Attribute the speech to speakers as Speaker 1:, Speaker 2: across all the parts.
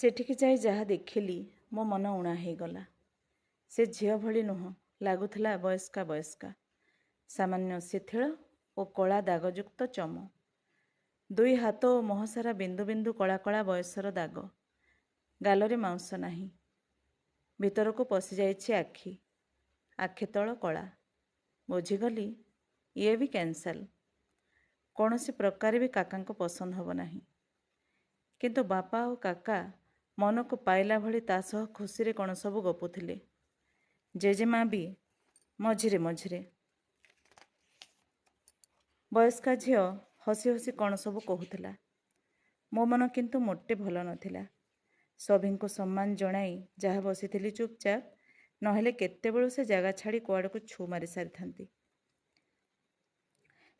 Speaker 1: ସେଠିକି ଯାଇ ଯାହା ଦେଖିଲି ମୋ ମନ ଉଣା ହେଇଗଲା। ସେ ଝିଅ ଭଳି ନୁହଁ, ଲାଗୁଥିଲା ବୟସ୍କା। ସାମାନ୍ୟ ଶିଥିଳ ଓ କଳା ଦାଗଯୁକ୍ତ ଚମ। ଦୁଇ ହାତ ଓ ମୁହଁସାରା ବିନ୍ଦୁ ବିନ୍ଦୁ କଳା କଳା ବୟସର ଦାଗ। ଗାଲରେ ମାଂସ ନାହିଁ। ଭିତରକୁ ପଶିଯାଇଛି ଆଖି। ଆଖି ତଳ କଳା। ବୁଝିଗଲି ଇଏ ବି କ୍ୟାନ୍ସଲ। କୌଣସି ପ୍ରକାରେ ବି କାକାଙ୍କୁ ପସନ୍ଦ ହେବ ନାହିଁ। କିନ୍ତୁ ବାପା ଓ କାକା ମନକୁ ପାଇଲା ଭଳି ତା ସହ ଖୁସିରେ କ'ଣ ସବୁ ଗପୁଥିଲେ। ଜେଜେମା ବି ମଝିରେ। ବୟସ୍କା ଝିଅ ହସି ହସି କ'ଣ ସବୁ କହୁଥିଲା। ମୋ ମନ କିନ୍ତୁ ମୋଟେ ଭଲ ନଥିଲା। ସଭିଙ୍କୁ ସମ୍ମାନ ଜଣାଇ ଯାହା ବସିଥିଲି ଚୁପଚାପ, ନହେଲେ କେତେବେଳୁ ସେ ଜାଗା ଛାଡ଼ି କୁଆଡ଼କୁ ଛୁ ମାରି ସାରିଥାନ୍ତି।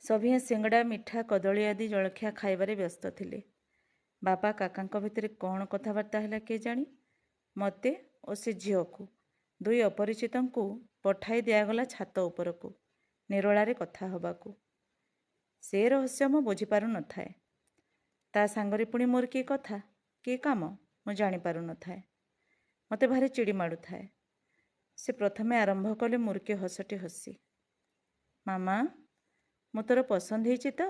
Speaker 1: ସଭିଏଁ ସିଙ୍ଗଡ଼ା, ମିଠା, କଦଳୀ ଆଦି ଜଳଖିଆ ଖାଇବାରେ ବ୍ୟସ୍ତ ଥିଲେ। ବାପା କାକାଙ୍କ ଭିତରେ କ'ଣ କଥାବାର୍ତ୍ତା ହେଲା କେଜାଣି, ମୋତେ ଓ ସେ ଝିଅକୁ, ଦୁଇ ଅପରିଚିତଙ୍କୁ ପଠାଇ ଦିଆଗଲା ଛାତ ଉପରକୁ ନିରୋଳାରେ କଥା ହେବାକୁ। ସେ ରହସ୍ୟ ମୁଁ ବୁଝିପାରୁ ନଥାଏ। ତା ସାଙ୍ଗରେ ପୁଣି ମୋର କି କଥା, କି କାମ ମୁଁ ଜାଣିପାରୁନଥାଏ। ମୋତେ ଭାରି ଚିଡ଼ି ମାଡ଼ୁଥାଏ। ସେ ପ୍ରଥମେ ଆରମ୍ଭ କଲେ ମୁରୁକି ହସଟି ହସି। ମାମା, ମୁଁ ତୋର ପସନ୍ଦ ହେଇଛି ତ?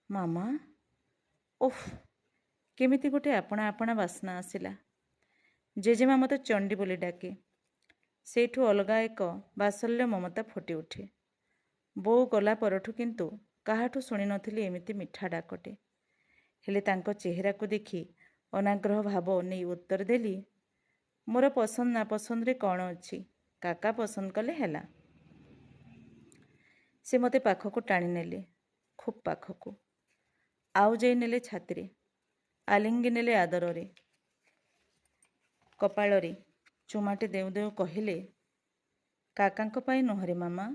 Speaker 1: ମାମା? ଓଃ, କେମିତି ଗୋଟେ ଆପଣା ଆପଣା ବାସ୍ନା ଆସିଲା। ଜେଜେମା ମୋତେ ଚଣ୍ଡୀ ବୋଲି ଡାକେ। ସେଇଠୁ ଅଲଗା ଏକ ବାତ୍ସଲ୍ୟ ମମତା ଫୁଟି ଉଠେ। ବୋଉ ଗଲା ପରଠୁ କିନ୍ତୁ କାହାଠୁ ଶୁଣିନଥିଲି ଏମିତି ମିଠା ଡାକଟେ। ହେଲେ ତାଙ୍କ ଚେହେରାକୁ ଦେଖି ଅନାଗ୍ରହ ଭାବ ନେଇ ଉତ୍ତର ଦେଲି, ମୋର ପସନ୍ଦ ନାପସନ୍ଦରେ କ'ଣ ଅଛି, କାକା ପସନ୍ଦ କଲେ ହେଲା। ସେ ମୋତେ ପାଖକୁ ଟାଣି ନେଲେ, ଖୁବ୍ ପାଖକୁ। ଆଉଜାଇ ନେଲେ ଛାତିରେ, ଆଲିଙ୍ଗି ନେଲେ ଆଦରରେ। କପାଳରେ ଚୁମାଟେ ଦେଉ ଦେଉ କହିଲେ, କାକାଙ୍କ ପାଇଁ ନୁହଁରେ ମାମା,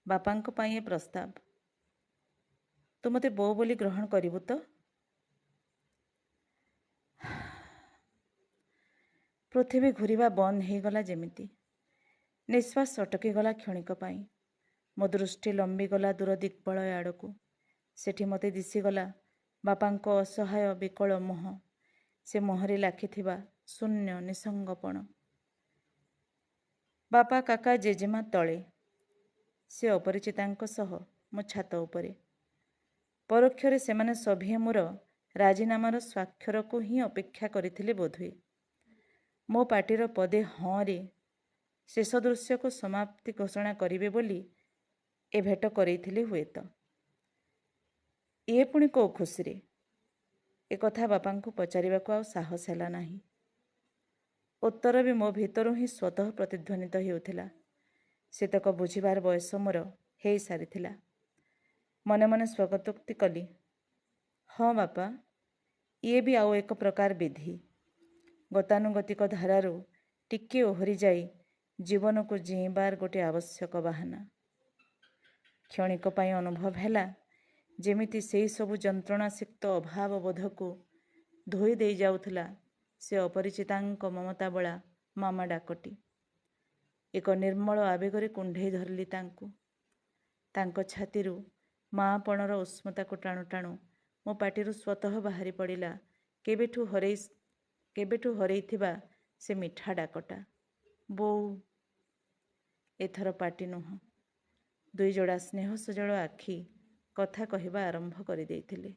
Speaker 1: ବାପାଙ୍କ ପାଇଁ ଏ ପ୍ରସ୍ତାବ। ତୁ ମୋତେ ବୋଉ ବୋଲି ଗ୍ରହଣ କରିବୁ ତ? ପୃଥିବୀ ଘୂରିବା ବନ୍ଦ ହେଇଗଲା ଯେମିତି। ନିଶ୍ୱାସ ଅଟକିଗଲା କ୍ଷଣିକ ପାଇଁ। ମୋ ଦୃଷ୍ଟି ଲମ୍ବିଗଲା ଦୂର ଦିଗ୍ବଳୟ ଆଡ଼କୁ। ସେଠି ମୋତେ ଦିଶିଗଲା ବାପାଙ୍କ ଅସହାୟ ବିକଳ ମୁହଁ। ସେ ମୁହଁରେ ଲାଖିଥିବା ଶୂନ୍ୟ ନିଃସଙ୍ଗପଣ। ବାପା, କାକା, ଜେଜେମା ତଳେ, ସେ ଅପରିଚିତାଙ୍କ ସହ ମୋ ଛାତ ଉପରେ। ପରୋକ୍ଷରେ ସେମାନେ ସଭିଏଁ ମୋର ରାଜିନାମାର ସ୍ୱାକ୍ଷରକୁ ହିଁ ଅପେକ୍ଷା କରିଥିଲେ ବୋଧହୁଏ। ମୋ ପାଟିର ପଦେ ହଁରେ ଶେଷ ଦୃଶ୍ୟକୁ ସମାପ୍ତି ଘୋଷଣା କରିବେ ବୋଲି ଏ ଭେଟ କରେଇଥିଲେ ହୁଏତ। ଇଏ ପୁଣି କୋଉ ଖୁସିରେ? ଏକଥା ବାପାଙ୍କୁ ପଚାରିବାକୁ ଆଉ ସାହସ ହେଲା ନାହିଁ। ଉତ୍ତର ବି ମୋ ଭିତରୁ ହିଁ ସ୍ୱତଃ ପ୍ରତିଧ୍ୱନିତ ହେଉଥିଲା। ସେତକ ବୁଝିବାର ବୟସ ମୋର ହେଇ ସାରିଥିଲା। ମନେ ମନେ ସ୍ୱଗତୋକ୍ତି କଲି, ହଁ ବାପା, ଇଏ ବି ଆଉ ଏକ ପ୍ରକାର ବିଧି। ଗତାନୁଗତିକ ଧାରାରୁ ଟିକିଏ ଓହରି ଯାଇ ଜୀବନକୁ ଜୀଇଁବାର ଗୋଟିଏ ଆବଶ୍ୟକ ବାହାନା। କ୍ଷଣିକ ପାଇଁ ଅନୁଭବ ହେଲା ଯେମିତି ସେହି ସବୁ ଯନ୍ତ୍ରଣାସିକ୍ତ ଅଭାବ ବୋଧକୁ ଧୋଇ ଦେଇ ଯାଉଥିଲା ସେ ଅପରିଚିତାଙ୍କ ମମତାବଳା ମାମା ଡାକଟି। ଏକ ନିର୍ମଳ ଆବେଗରେ କୁଣ୍ଢେଇ ଧରିଲି ତାଙ୍କୁ। ତାଙ୍କ ଛାତିରୁ ମାଆପଣର ଉଷ୍ମତାକୁ ଟାଣୁ ଟାଣୁ ମୋ ପାଟିରୁ ସ୍ୱତଃ ବାହାରି ପଡ଼ିଲା କେବେଠୁ ହରେଇଥିବା ସେ ମିଠା ଡାକଟା, ବୋଉ। ଏଥର ପାଟି ନୁହଁ, ଦୁଇ ଯୋଡ଼ା ସ୍ନେହ ସଜଳ ଆଖି କଥା କହିବା ଆରମ୍ଭ କରିଦେଇଥିଲେ।